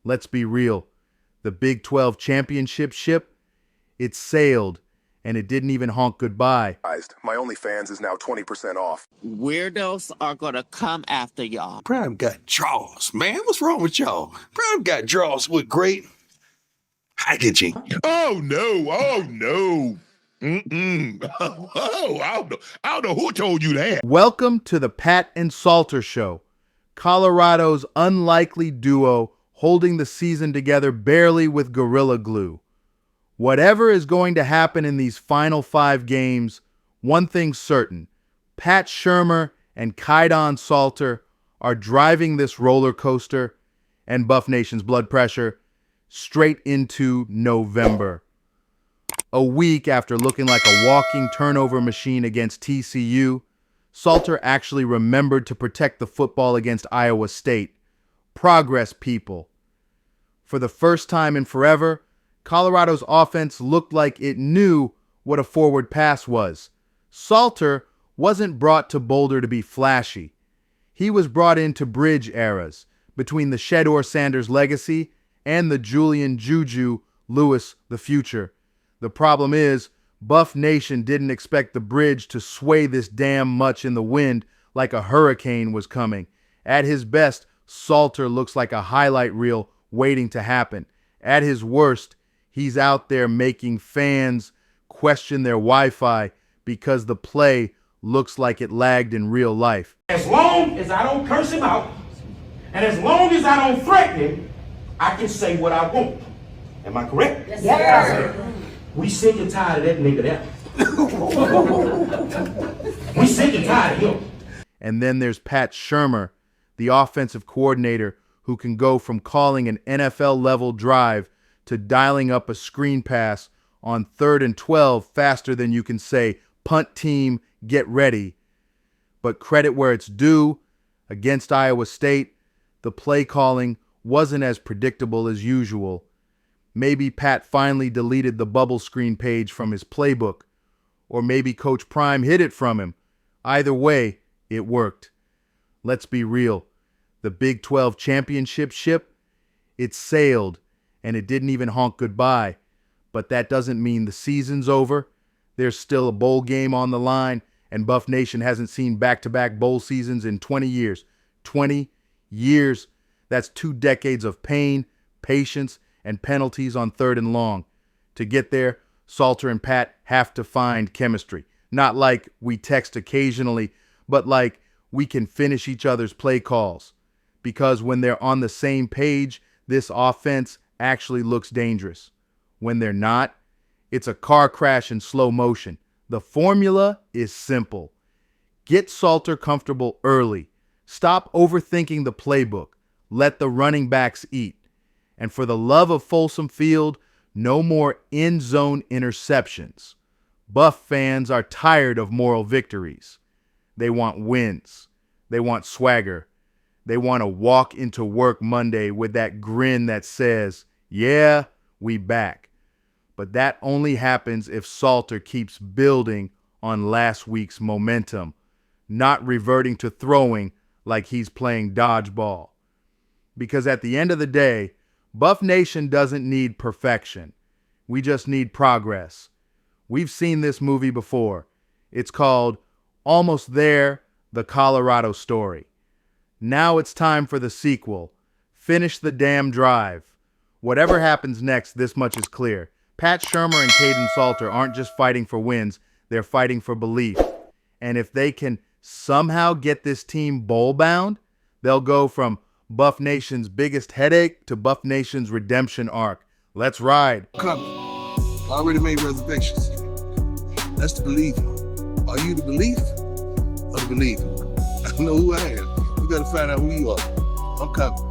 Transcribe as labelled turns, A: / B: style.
A: Let's be real. The Big 12 championship ship, it sailed, and it didn't even honk goodbye.
B: My OnlyFans is now 20% off.
C: Weirdos are gonna come after y'all.
D: Prime got draws, man. What's wrong with y'all? Prime got draws with great packaging.
E: Oh no. I don't know who told you that.
A: Welcome to the Pat and Salter Show, Colorado's unlikely duo holding the season together barely with Gorilla Glue. Whatever is going to happen in these final 5 games, one thing's certain. Pat Shurmur and Kaidon Salter are driving this roller coaster and Buff Nation's blood pressure straight into November. A week after looking like a walking turnover machine against TCU, Salter actually remembered to protect the football against Iowa State. Progress, people. For the first time in forever, Colorado's offense looked like it knew what a forward pass was. Salter wasn't brought to Boulder to be flashy. He was brought in to bridge eras between the Shedeur Sanders legacy and the Julian JuJu Lewis the future. The problem is, Buff Nation didn't expect the bridge to sway this damn much in the wind like a hurricane was coming. At his best, Salter looks like a highlight reel waiting to happen. At his worst, he's out there making fans question their Wi-Fi because the play looks like it lagged in real life.
F: As long as I don't curse him out, and as long as I don't threaten him, I can say what I want. Am I correct?
G: Yes, sir.
F: We sick and tired of that nigga there. We sick and tired of him.
A: And then there's Pat Shurmur, the offensive coordinator who can go from calling an NFL-level drive to dialing up a screen pass on 3rd and 12 faster than you can say, punt team, get ready. But credit where it's due, against Iowa State, the play calling wasn't as predictable as usual. Maybe Pat finally deleted the bubble screen page from his playbook, or maybe Coach Prime hid it from him. Either way, it worked. Let's be real. The Big 12 championship ship, it sailed, and it didn't even honk goodbye. But that doesn't mean the season's over. There's still a bowl game on the line, and Buff Nation hasn't seen back-to-back bowl seasons in 20 years. 20 years. That's 2 decades of pain, patience, and penalties on 3rd and long. To get there, Salter and Pat have to find chemistry. Not like we text occasionally, but like we can finish each other's play calls. Because when they're on the same page, this offense actually looks dangerous. When they're not, it's a car crash in slow motion. The formula is simple. Get Salter comfortable early. Stop overthinking the playbook. Let the running backs eat. And for the love of Folsom Field, no more end zone interceptions. Buff fans are tired of moral victories. They want wins. They want swagger. They want to walk into work Monday with that grin that says, yeah, we back. But that only happens if Salter keeps building on last week's momentum, not reverting to throwing like he's playing dodgeball. Because at the end of the day, Buff Nation doesn't need perfection. We just need progress. We've seen this movie before. It's called Almost There, The Colorado Story. Now it's time for the sequel. Finish the damn drive. Whatever happens next, this much is clear. Pat Shurmur and Kaidon Salter aren't just fighting for wins, they're fighting for belief. And if they can somehow get this team bowl-bound, they'll go from Buff Nation's biggest headache to Buff Nation's redemption arc. Let's ride.
D: Coming. Already made reservations. That's the believer. Are you the belief or the believer? I know who I am. We gotta find out who you are. I'm coming.